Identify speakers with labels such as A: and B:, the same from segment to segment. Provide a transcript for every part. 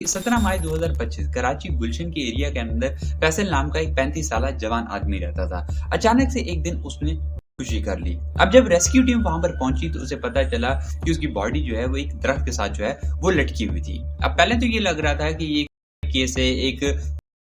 A: 17 मई 2025 कराची गुलशन के एरिया के अंदर फैसल नाम का एक 35 साल जवान आदमी रहता था। अचानक से एक दिन उसने खुशी कर ली। अब जब रेस्क्यू टीम वहां पर पहुंची तो उसे पता चला कि उसकी बॉडी जो है वो एक दरख्त के साथ जो है वो लटकी हुई थी। अब पहले तो ये लग रहा था कि ये केस है, एक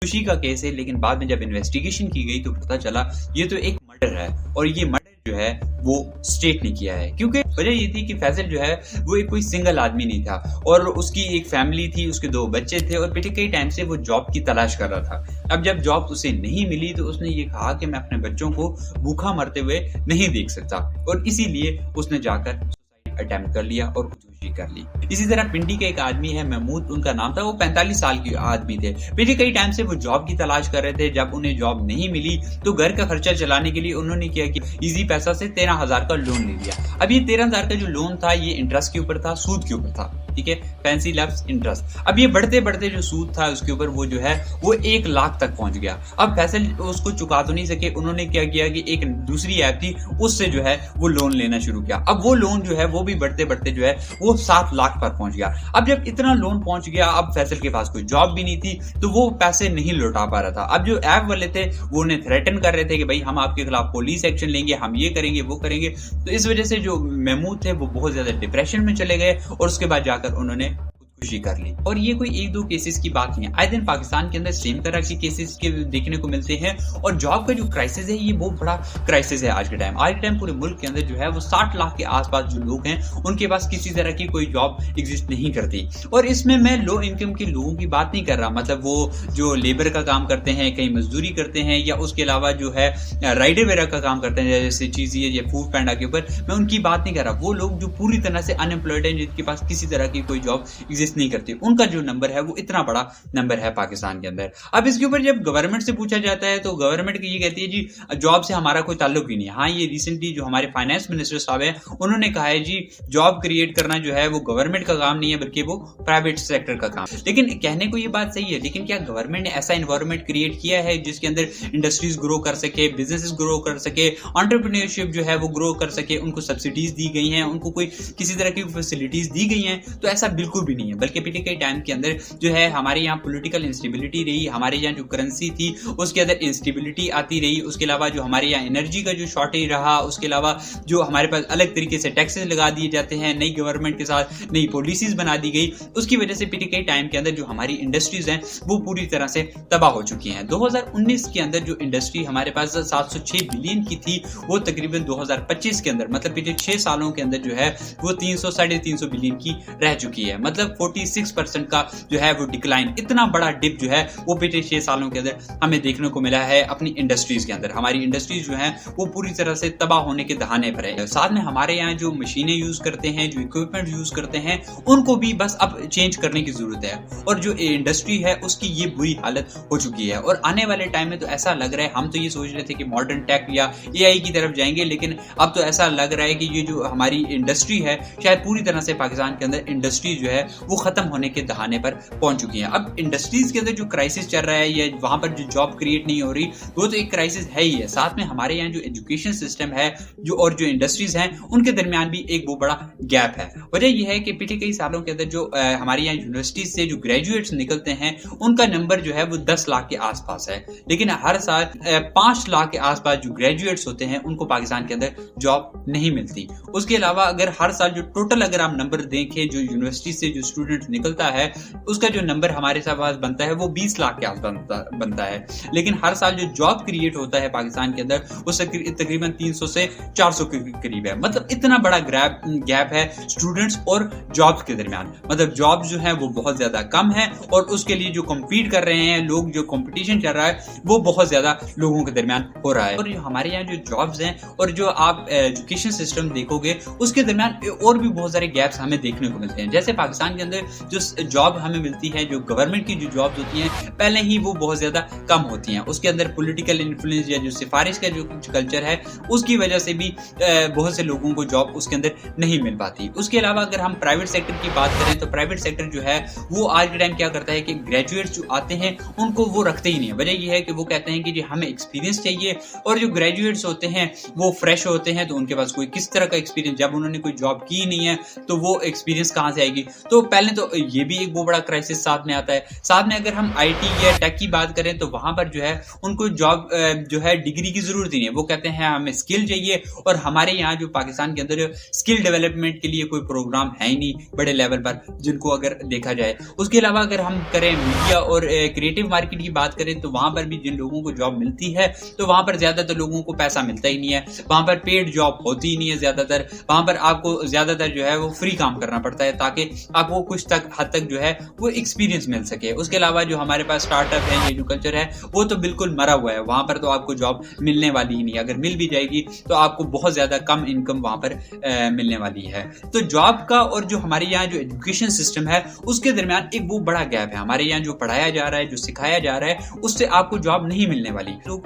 A: खुशी का केस है, लेकिन बाद में जब इन्वेस्टिगेशन की गई तो पता चला ये तो एक मर्डर है और ये मर्डर जो है वो स्टेट ने किया है। क्योंकि वजह ये थी कि फैसल जो है वो एक कोई सिंगल आदमी नहीं था और उसकी एक फैमिली थी, उसके 2 बच्चे थे और पिछले कई टाइम से वो जॉब की तलाश कर रहा था। अब जब जॉब उसे नहीं मिली तो उसने ये कहा कि मैं अपने बच्चों को भूखा मरते हुए नहीं देख सकता और इसीलिए उसने जाकर सुसाइड अटेम्प्ट कर लिया और खुदकुशी कर ली। इसी तरह पिंडी का एक आदमी है महमूद, उनका नाम था, वो 45 साल के आदमी थे। पिछले कई टाइम से वो जॉब की तलाश कर रहे थे। जब उन्हें जॉब नहीं मिली तो घर का खर्चा चलाने के लिए उन्होंने क्या किया, इजी पैसा से 13,000 का लोन ले लिया। अब ये 13,000 का जो लोन था ये इंटरेस्ट के ऊपर था, सूद के ऊपर था, ठीक है, फैंसी लफ्ज इंटरेस्ट। अब ये बढ़ते बढ़ते जो सूद था उसके ऊपर वो जो है वो 1 लाख तक पहुंच गया। अब फैसल उसको चुका तो नहीं सके, उन्होंने क्या किया कि एक दूसरी ऐप थी उससे जो है वो लोन लेना शुरू किया। अब वो लोन जो है वो भी बढ़ते बढ़ते जो है वो 7 लाख पर पहुंच गया। अब जब इतना लोन पहुंच गया, अब फैसल के पास कोई जॉब भी नहीं थी तो वो पैसे नहीं लौटा पा रहा था। अब जो ऐप वाले थे वो उन्हें थ्रेटन कर रहे थे कि भाई हम आपके खिलाफ पुलिस एक्शन लेंगे, हम ये करेंगे वो करेंगे। तो इस वजह से जो महमूद थे वो बहुत ज्यादा डिप्रेशन में चले गए और उसके बाद जाकर उन्होंने खुदकुशी कर ली। और ये कोई 1-2 केसेस की बात नहीं है, आए दिन पाकिस्तान के अंदर सेम तरह के केसेस के देखने को मिलते हैं। और जॉब का जो क्राइसिस है ये बहुत बड़ा क्राइसिस है आज के टाइम पूरे मुल्क के अंदर जो है वो 60 लाख के आसपास जो लोग हैं उनके पास किसी तरह की कोई जॉब एग्जिस्ट नहीं करती। और इसमें मैं लो इनकम के लोगों की बात नहीं कर रहा, मतलब वो जो लेबर का काम करते हैं, कहीं मजदूरी करते हैं या उसके अलावा जो है राइडर वगैरह का काम करते हैं जैसे चीज़ या फूड पैंडा के ऊपर, मैं उनकी बात नहीं कर रहा। वो लोग जो पूरी तरह से अनएम्प्लॉयड हैं, जिनके पास किसी तरह की कोई जॉब एग्जिस्ट नहीं करती, उनका जो नंबर है वो इतना बड़ा नंबर है पाकिस्तान के अंदर। अब इसके ऊपर जब गवर्नमेंट से पूछा जाता है तो गवर्नमेंट ये कहती है जी जॉब से हमारा कोई ताल्लुक ही नहीं है। हाँ, ये रिसेंटली जो हमारे फाइनेंस मिनिस्टर साहब है उन्होंने कहा है जी जॉब क्रिएट करना जो है वो गवर्नमेंट का काम नहीं है बल्कि वो प्राइवेट सेक्टर का काम। लेकिन कहने को ये बात सही है, लेकिन क्या गवर्नमेंट ने ऐसा एनवायरनमेंट क्रिएट किया है जिसके अंदर इंडस्ट्रीज ग्रो कर सके, बिजनेसेस ग्रो कर सके, एंटरप्रेन्योरशिप जो है वो ग्रो कर सके, उनको सब्सिडीज दी गई हैं, उनको कोई किसी तरह की फैसिलिटीज दी गई हैं? तो ऐसा बिल्कुल भी नहीं है। बल्कि पिछले कई टाइम के अंदर जो है हमारे यहाँ पॉलिटिकल इंस्टेबिलिटी रही, हमारे यहाँ जो करेंसी थी उसके अंदर इंस्टेबिलिटी आती रही, उसके अलावा जो हमारे यहाँ एनर्जी का जो शॉर्टेज रहा, उसके अलावा जो हमारे पास अलग तरीके से टैक्सेस लगा दिए जाते हैं, नई गवर्नमेंट के साथ नई पॉलिसीज बना दी गई, उसकी वजह से पिछले कई टाइम के अंदर जो हमारी इंडस्ट्रीज हैं वो पूरी तरह से तबाह हो चुकी हैं। 2019 के अंदर जो इंडस्ट्री हमारे पास 706 बिलियन की थी वो तकरीबन 2025 के अंदर, मतलब पिछले 6 सालों के अंदर जो है वो 300-350 बिलियन की रह चुकी है। मतलब 46% का जो है वो डिक्लाइन, इतना बड़ा डिप जो है वो पिछले 6 सालों के अंदर हमें देखने को मिला है अपनी इंडस्ट्रीज के अंदर। हमारी इंडस्ट्रीज जो है वो पूरी तरह से तबाह होने के दहाने पर है। साथ में हमारे यहाँ जो मशीनें यूज करते हैं, जो इक्विपमेंट यूज करते हैं, उनको भी बस अब चेंज करने की जरूरत है। और जो इंडस्ट्री है उसकी ये बुरी हालत हो चुकी है। और आने वाले टाइम में तो ऐसा लग रहा है, हम तो ये सोच रहे थे कि मॉडर्न टेक या एआई की तरफ जाएंगे, लेकिन अब तो ऐसा लग रहा है कि ये जो हमारी इंडस्ट्री है शायद पूरी तरह से पाकिस्तान के अंदर इंडस्ट्री जो है वो खत्म होने के दहाने पर पहुंच चुकी है। अब इंडस्ट्रीज के अंदर जो क्राइसिस चल रहा है या वहां पर जो जॉब क्रिएट नहीं हो रही वो तो एक क्राइसिस है ही है। साथ में हमारे यहाँ जो एजुकेशन सिस्टम है जो और जो इंडस्ट्रीज हैं उनके दरमियान भी एक बहुत बड़ा गैप है। वजह यह है कि पिछले कई सालों के अंदर जो हमारे यहाँ यूनिवर्सिटीज से जो ग्रेजुएट्स निकलते हैं उनका नंबर जो है वो 10 लाख के आसपास है, लेकिन हर साल 5 लाख के आसपास जो ग्रेजुएट्स होते हैं उनको पाकिस्तान के अंदर जॉब नहीं मिलती। उसके अलावा अगर हर साल जो टोटल अगर आप नंबर देखें जो यूनिवर्सिटी से जो स्टूडेंट निकलता है उसका जो नंबर हमारे पास बनता है वो 20 लाख के आसपास बनता है, लेकिन हर साल जो जॉब क्रिएट होता है पाकिस्तान के अंदर वो तकरीबन 300 से 400 के करीब है। मतलब इतना बड़ा गैप है स्टूडेंट्स और जॉब्स के दरमियान। मतलब जॉब जो है वो बहुत ज्यादा कम है और उसके लिए जो कम्पीट कर रहे हैं लोग, जो कंपटीशन चल रहा है वो बहुत ज्यादा लोगों के दरमियान हो रहा है। और जो हमारे यहाँ जो जॉब्स हैं और जो आप एजुकेशन सिस्टम देखोगे उसके दरमियान और भी बहुत सारे गैप्स हमें देखने को मिलते हैं। जैसे पाकिस्तान के अंदर जो जॉब हमें मिलती है, जो गवर्नमेंट की जो जॉब्स होती हैं पहले ही वो बहुत ज्यादा कम होती हैं। उसके अंदर पॉलिटिकल इन्फ्लुएंस या जो सिफारिश का जो कल्चर है उसकी वजह से भी बहुत से लोगों को जॉब उसके अंदर नहीं मिल पाती। उसके अलावा अगर हम प्राइवेट सेक्टर की बात करें तो प्राइवेट सेक्टर जो है वो आज के टाइम क्या करता है कि ग्रेजुएट्स जो आते हैं उनको वो रखते ही नहीं है। वजह यह है कि वो कहते हैं कि जी हमें एक्सपीरियंस चाहिए, और जो ग्रेजुएट्स होते हैं वो फ्रेश होते हैं तो उनके पास कोई किस तरह का एक्सपीरियंस, जब उन्होंने कोई जॉब की नहीं है तो वो एक्सपीरियंस कहाँ से आएगी। तो पहले तो ये भी एक बहुत बड़ा क्राइसिस साथ में आता है। साथ में अगर हम आईटी या टेक की बात करें तो वहां पर जो है उनको जॉब जो है डिग्री की जरूरत ही नहीं है। वो कहते हैं हमें स्किल चाहिए, और हमारे यहाँ जो पाकिस्तान के अंदर स्किल डेवलपमेंट के लिए कोई प्रोग्राम है ही नहीं बड़े लेवल पर, जिनको अगर देखा जाए। उसके अलावा अगर हम करें मीडिया और क्रिएटिव मार्केट की बात करें तो वहां पर भी जिन लोगों को जॉब मिलती है तो वहां पर ज्यादातर लोगों को पैसा मिलता ही नहीं है, वहां पर पेड जॉब होती ही नहीं है ज्यादातर। वहां पर आपको ज्यादातर जो है वो फ्री काम करना पड़ता है ताकि आपको कुछ हद तक जो है वो एक्सपीरियंस मिल सके। उसके अलावा जो हमारे पास स्टार्टअप है, ये जो कल्चर है वो तो बिल्कुल मरा हुआ है। वहां पर तो आपको जॉब मिलने वाली ही नहीं, अगर मिल भी जाएगी तो आपको बहुत ज्यादा कम इनकम वहां पर मिलने वाली है। तो जॉब का और जो हमारे यहाँ जो एजुकेशन सिस्टम है उसके दरमियान एक वो बड़ा गैप है। हमारे यहाँ जो पढ़ाया जा रहा है, जो सिखाया जा रहा है, उससे आपको जॉब नहीं मिलने वाली। तो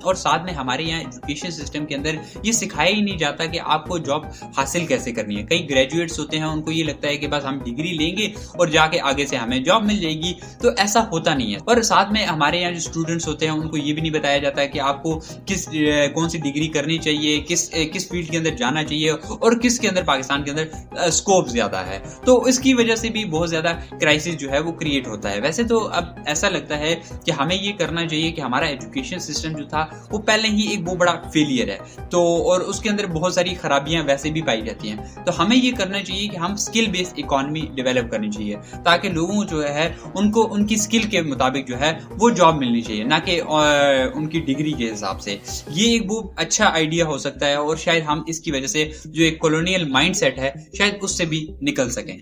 A: और साथ में हमारे यहाँ एजुकेशन सिस्टम के अंदर ये सिखाया ही नहीं जाता कि आपको जॉब हासिल कैसे करनी है। कई ग्रेजुएट्स होते हैं, उनको ये लगता है कि बस हम डिग्री लेंगे और जाके आगे से हमें जॉब मिल जाएगी, तो ऐसा होता नहीं है। और साथ में हमारे यहाँ जो स्टूडेंट्स होते हैं उनको ये भी नहीं बताया जाता है कि आपको कौन सी डिग्री करनी चाहिए, किस फील्ड के अंदर जाना चाहिए और किसके अंदर पाकिस्तान के अंदर स्कोप ज्यादा है। तो इसकी वजह से भी बहुत ज्यादा क्राइसिस जो है वो क्रिएट होता है। वैसे तो अब ऐसा लगता है कि हमें ये करना चाहिए कि हमारा एजुकेशन सिस्टम जो था वो पहले ही एक बहुत बड़ा फेलियर है, तो और उसके अंदर बहुत सारी खराबियां वैसे भी पाई जाती हैं। तो हमें ये करना चाहिए कि हम स्किल बेस्ड इकोनॉमी डेवलप करनी चाहिए ताकि लोगों जो है उनको उनकी स्किल के मुताबिक जो है वो जॉब मिलनी चाहिए, ना कि उनकी डिग्री के हिसाब से। ये एक बहुत अच्छा आइडिया हो सकता है और शायद हम इसकी वजह से जो एक कॉलोनियल माइंडसेट है शायद उससे भी निकल सकें।